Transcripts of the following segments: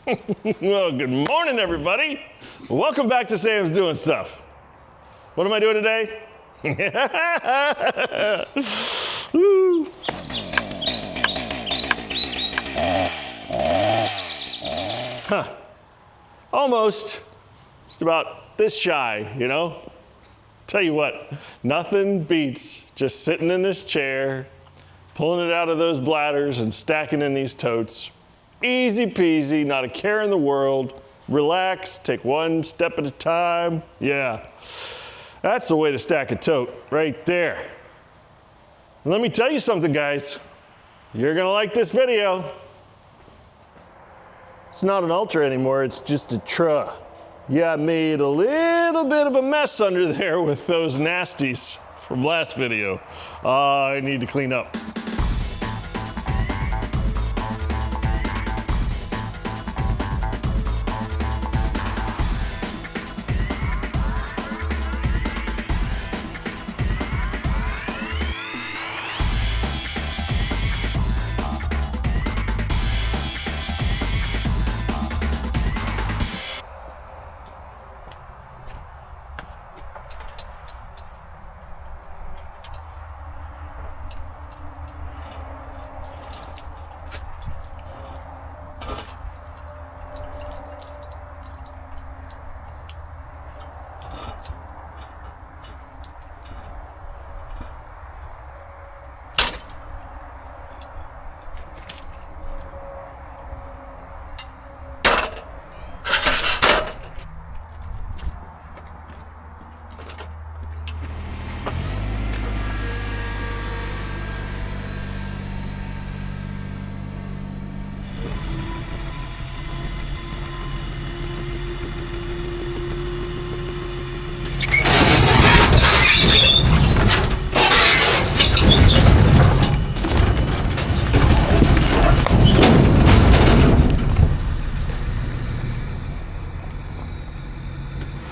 Well, good morning, everybody. Welcome back to Sam's Doing Stuff. What am I doing today? Woo. Almost. Just about this shy, you know? Tell you what, nothing beats just sitting in this chair, pulling it out of those bladders and stacking in these totes. Easy peasy, not a care in the world. Relax, take one step at a time. Yeah, that's the way to stack a tote, right there. And let me tell you something, guys. You're gonna like this video. It's not an Ultra anymore, it's just a Tra. Yeah, I made a little bit of a mess under there with those nasties from last video. I need to clean up.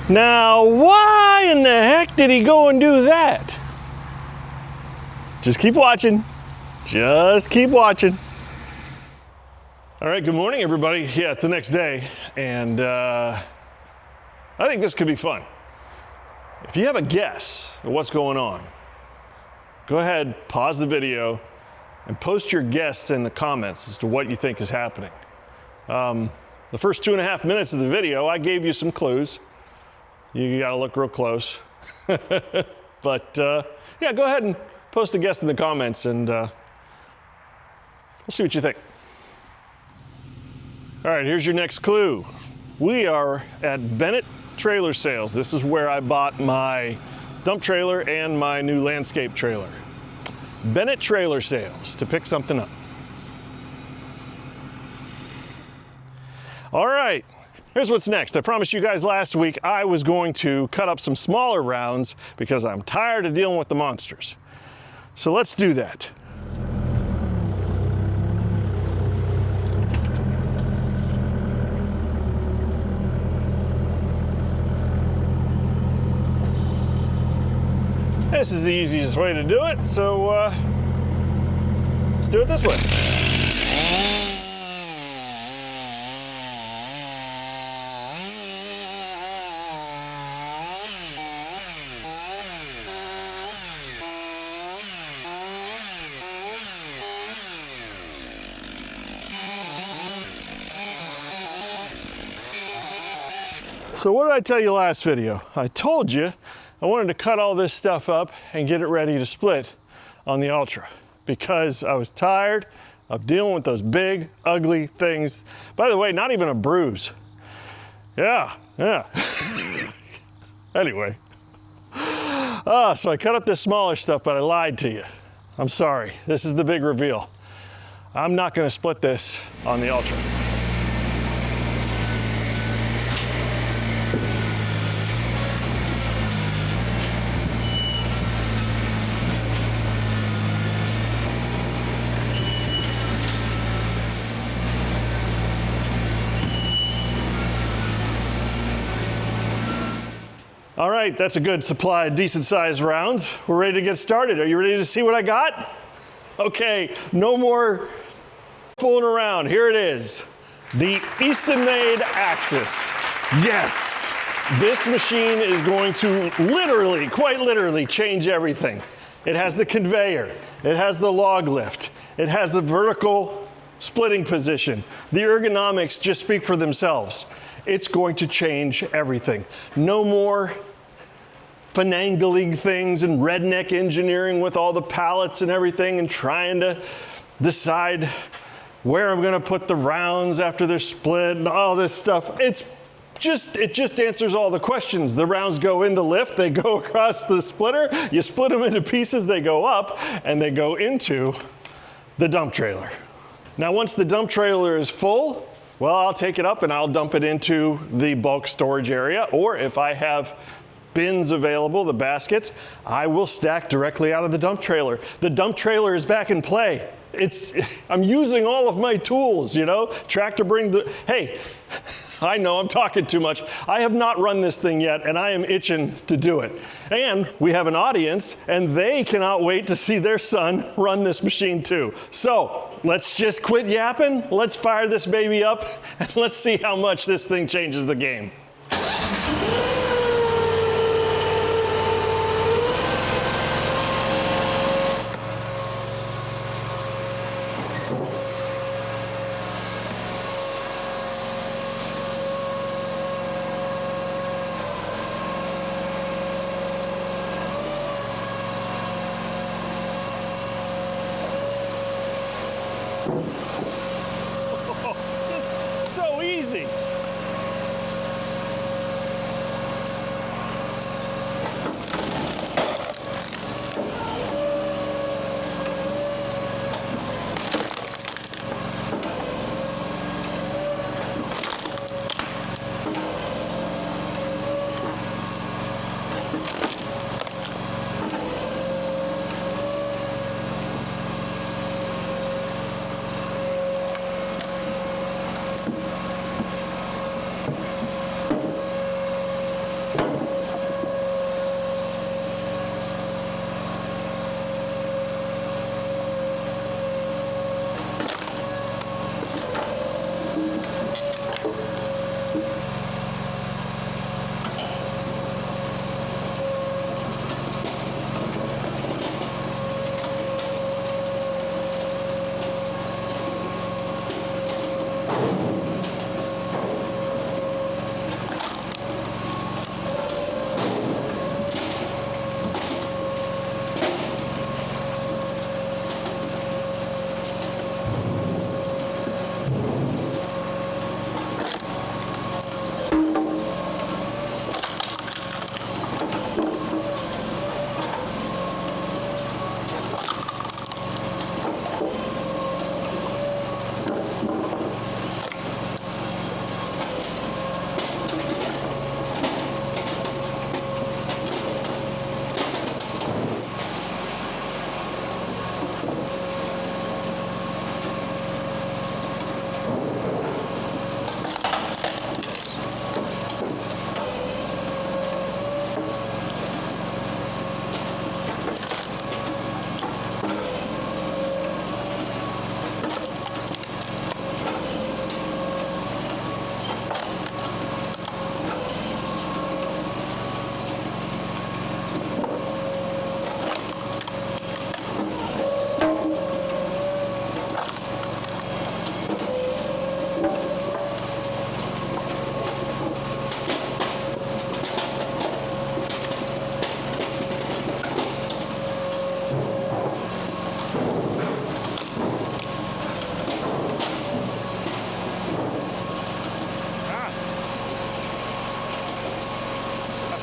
Now, why in the heck did he go and do that? Just keep watching. Just keep watching. All right, good morning, everybody. Yeah, it's the next day, and I think this could be fun. If you have a guess at what's going on, go ahead, pause the video, and post your guess in the comments as to what you think is happening. The first 2.5 minutes of the video, I gave you some clues. You gotta look real close. But yeah, go ahead and post a guess in the comments and we'll see what you think. All right, here's your next clue. We are at Bennett Trailer Sales. This is where I bought my dump trailer and my new landscape trailer. Bennett Trailer Sales to pick something up. All right. Here's what's next. I promised you guys last week I was going to cut up some smaller rounds because I'm tired of dealing with the monsters. So let's do that. This is the easiest way to do it, so let's do it this way. So what did I tell you last video? I told you I wanted to cut all this stuff up and get it ready to split on the Ultra because I was tired of dealing with those big, ugly things. By the way, not even a bruise. Yeah. Anyway. So I cut up this smaller stuff, but I lied to you. I'm sorry. This is the big reveal. I'm not going to split this on the Ultra. All right, that's a good supply of decent sized rounds. We're ready to get started. Are you ready to see what I got? Okay, no more fooling around. Here it is. The Eastonmade axis. Yes, this machine is going to literally, quite literally, change everything. It has the conveyor, it has the log lift, it has the vertical splitting position. The ergonomics just speak for themselves. It's going to change everything. No more finagling things and redneck engineering with all the pallets and everything and trying to decide where I'm gonna put the rounds after they're split and all this stuff. It just answers all the questions. The rounds go in the lift, they go across the splitter, you split them into pieces, they go up, and they go into the dump trailer. Now once the dump trailer is full, well, I'll take it up and I'll dump it into the bulk storage area, or if I have bins available, the baskets, I will stack directly out of the dump trailer. The dump trailer is back in play. I'm using all of my tools, you know? Tractor hey, I know I'm talking too much. I have not run this thing yet, and I am itching to do it. And we have an audience, and they cannot wait to see their son run this machine too. So let's just quit yapping, let's fire this baby up, and let's see how much this thing changes the game. This is so easy.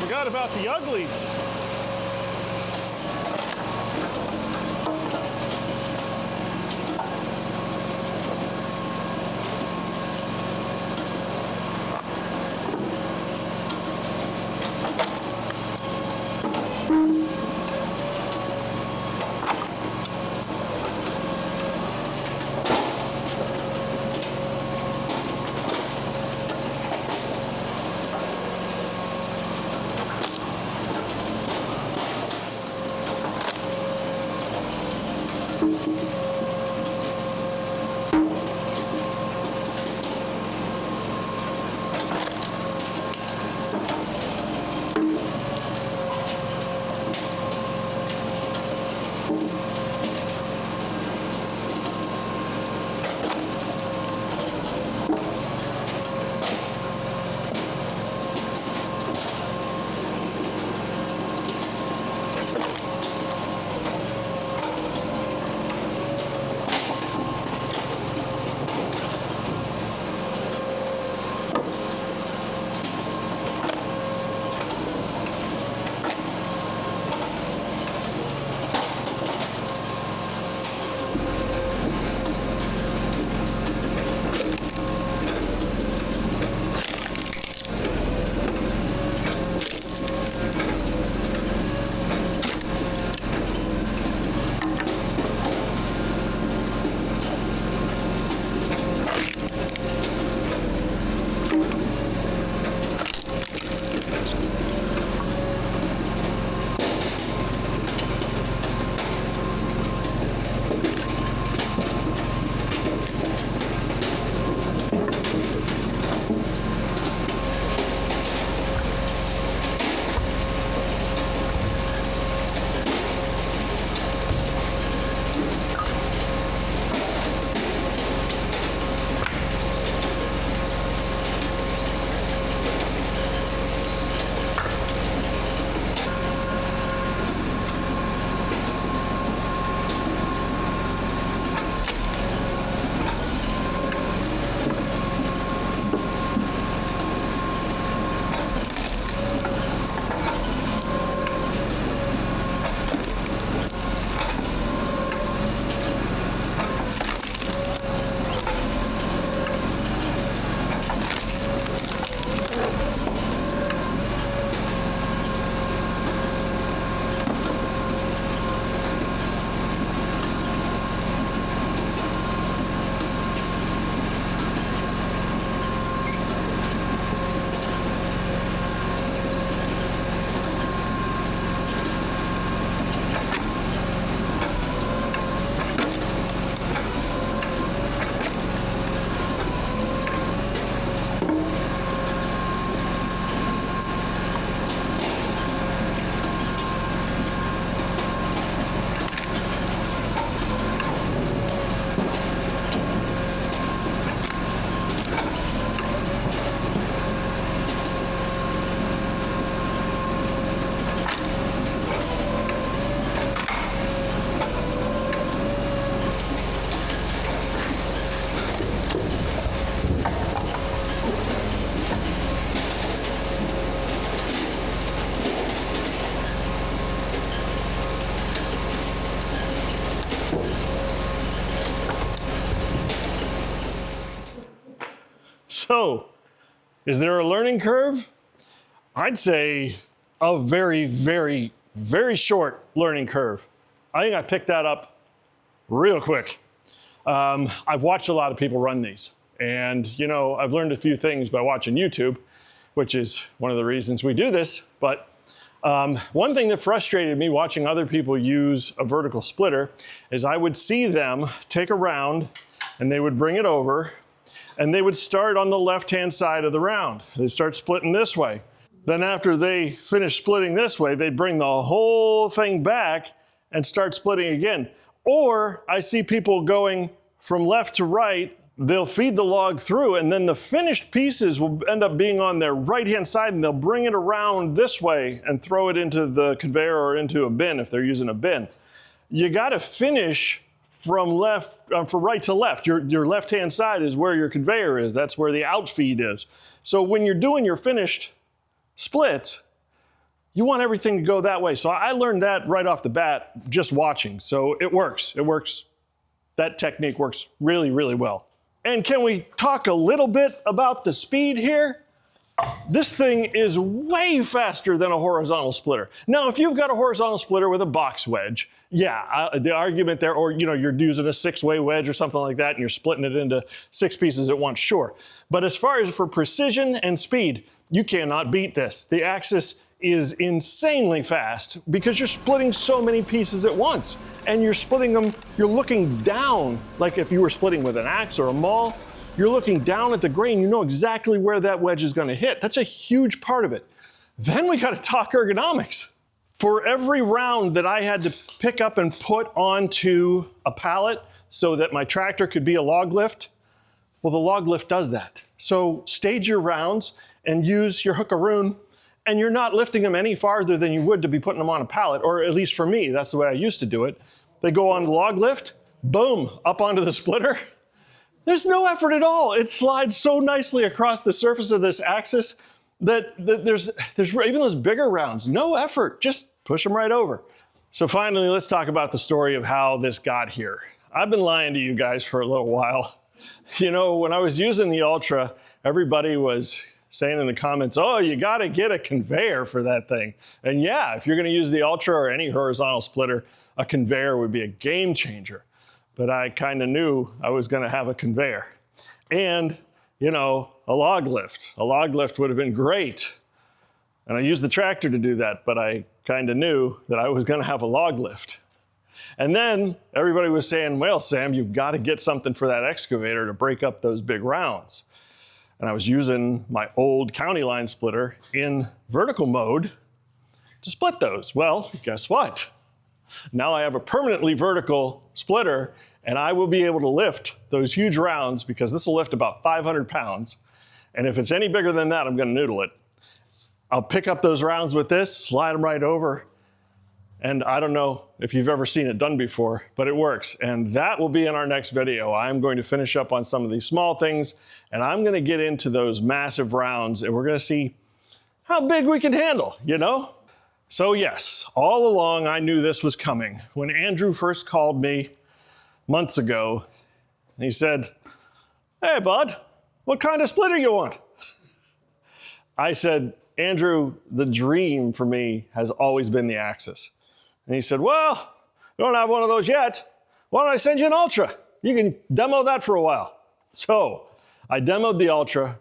Forgot about the uglies. So, is there a learning curve? I'd say a very, very, very short learning curve. I think I picked that up real quick. I've watched a lot of people run these, and I've learned a few things by watching YouTube, which is one of the reasons we do this. But one thing that frustrated me watching other people use a vertical splitter is I would see them take a round and they would bring it over and they would start on the left-hand side of the round. They'd start splitting this way. Then after they finish splitting this way, they'd bring the whole thing back and start splitting again. Or I see people going from left to right, they'll feed the log through and then the finished pieces will end up being on their right-hand side and they'll bring it around this way and throw it into the conveyor or into a bin if they're using a bin. You gotta finish from right to left. Your left-hand side is where your conveyor is. That's where the outfeed is. So when you're doing your finished splits, you want everything to go that way. So I learned that right off the bat just watching. So it works. It works. That technique works really, really well. And can we talk a little bit about the speed here? This thing is way faster than a horizontal splitter. Now, if you've got a horizontal splitter with a box wedge, yeah, the argument there, or you're using a 6-way wedge or something like that and you're splitting it into 6 pieces at once, sure. But as far as for precision and speed, you cannot beat this. The axis is insanely fast because you're splitting so many pieces at once and you're splitting them, you're looking down, like if you were splitting with an axe or a maul, you're looking down at the grain, you know exactly where that wedge is gonna hit. That's a huge part of it. Then we gotta talk ergonomics. For every round that I had to pick up and put onto a pallet so that my tractor could be a log lift, well, the log lift does that. So stage your rounds and use your hookaroon, and you're not lifting them any farther than you would to be putting them on a pallet, or at least for me, that's the way I used to do it. They go on the log lift, boom, up onto the splitter. There's no effort at all. It slides so nicely across the surface of this axis that there's even those bigger rounds, no effort, just push them right over. So finally, let's talk about the story of how this got here. I've been lying to you guys for a little while. When I was using the Ultra, everybody was saying in the comments, oh, you gotta get a conveyor for that thing. And yeah, if you're gonna use the Ultra or any horizontal splitter, a conveyor would be a game changer. But I kind of knew I was gonna have a conveyor. And, a log lift. A log lift would have been great. And I used the tractor to do that, but I kind of knew that I was gonna have a log lift. And then everybody was saying, well, Sam, you've got to get something for that excavator to break up those big rounds. And I was using my old county line splitter in vertical mode to split those. Well, guess what? Now I have a permanently vertical splitter and I will be able to lift those huge rounds because this will lift about 500 pounds. And if it's any bigger than that, I'm gonna noodle it. I'll pick up those rounds with this, slide them right over. And I don't know if you've ever seen it done before, but it works. And that will be in our next video. I'm going to finish up on some of these small things and I'm gonna get into those massive rounds and we're gonna see how big we can handle, So yes, all along I knew this was coming. When Andrew first called me months ago, he said, hey bud, what kind of splitter you want? I said, Andrew, the dream for me has always been the Axis. And he said, well, we don't have one of those yet. Why don't I send you an Ultra? You can demo that for a while. So I demoed the Ultra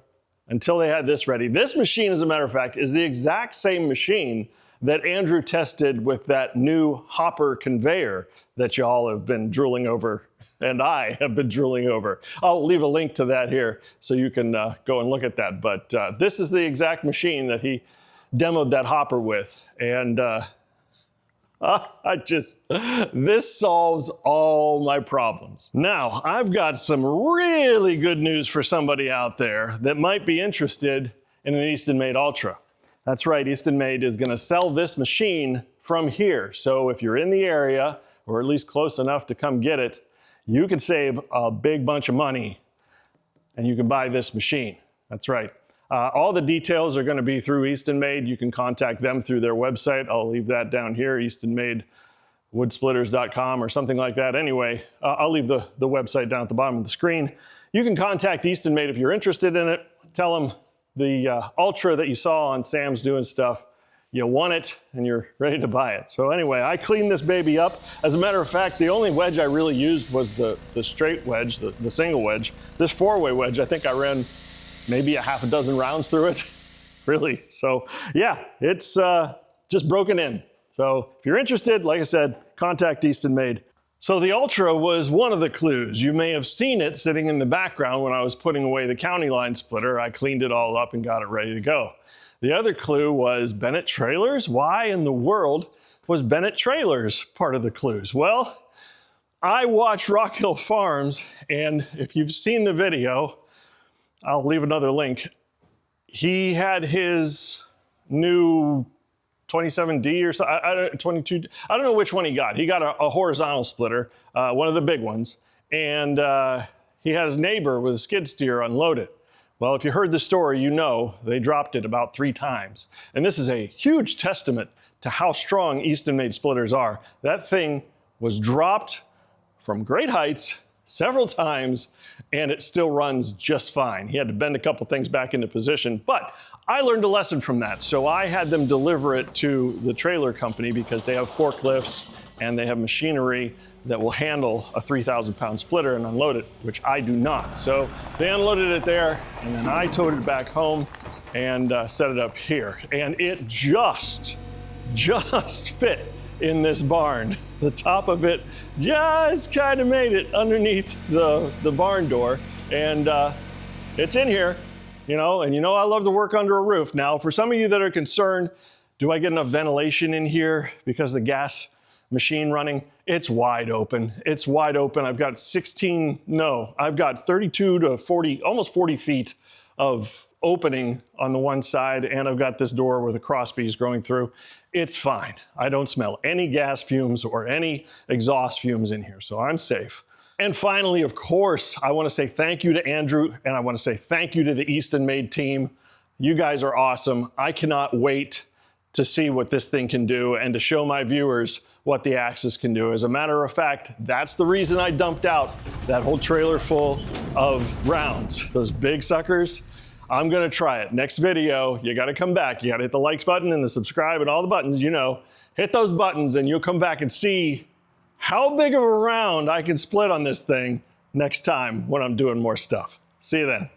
until they had this ready. This machine, as a matter of fact, is the exact same machine that Andrew tested with that new hopper conveyor that y'all have been drooling over and I have been drooling over. I'll leave a link to that here so you can go and look at that. But this is the exact machine that he demoed that hopper with. And this solves all my problems. Now, I've got some really good news for somebody out there that might be interested in an Eastonmade Ultra. That's right, Eastonmade is gonna sell this machine from here. So if you're in the area, or at least close enough to come get it, you can save a big bunch of money and you can buy this machine. That's right. All the details are gonna be through Eastonmade. You can contact them through their website. I'll leave that down here, woodsplitters.com or something like that. Anyway, I'll leave the website down at the bottom of the screen. You can contact Eastonmade if you're interested in it. Tell them the Ultra that you saw on Sam's doing stuff, you want it and you're ready to buy it. So anyway, I cleaned this baby up. As a matter of fact, the only wedge I really used was the straight wedge, the single wedge. This 4-way wedge, I think I ran maybe a half a dozen rounds through it, really. So yeah, it's just broken in. So if you're interested, like I said, contact Eastonmade. So the Ultra was one of the clues. You may have seen it sitting in the background when I was putting away the county line splitter. I cleaned it all up and got it ready to go. The other clue was Bennett trailers. Why in the world was Bennett trailers part of the clues? Well, I watched Rock Hill Farms, and if you've seen the video, I'll leave another link. He had his new 27D or so, 22, I don't know which one he got. He got a horizontal splitter, one of the big ones, and he had his neighbor with a skid steer unload it. Well, if you heard the story, you know they dropped it about 3 times. And this is a huge testament to how strong Eastonmade splitters are. That thing was dropped from great heights several times, and it still runs just fine. He had to bend a couple things back into position, but I learned a lesson from that. So I had them deliver it to the trailer company because they have forklifts and they have machinery that will handle a 3,000-pound splitter and unload it, which I do not. So they unloaded it there, and then I towed it back home and set it up here. And it just fit in this barn. The top of it just kind of made it underneath the barn door, and it's in here, and I love to work under a roof. Now, for some of you that are concerned, do I get enough ventilation in here because the gas machine running? It's wide open. It's wide open. I've got 32 to 40, almost 40 feet of opening on the one side, and I've got this door where the crossbees growing through. It's fine. I don't smell any gas fumes or any exhaust fumes in here, so I'm safe. And finally, of course, I want to say thank you to Andrew, and I want to say thank you to the Eastonmade team. You guys are awesome. I cannot wait to see what this thing can do and to show my viewers what the Axis can do. As a matter of fact, that's the reason I dumped out that whole trailer full of rounds, those big suckers. I'm gonna try it. Next video, you gotta come back. You gotta hit the likes button and the subscribe and all the buttons, hit those buttons and you'll come back and see how big of a round I can split on this thing next time when I'm doing more stuff. See you then.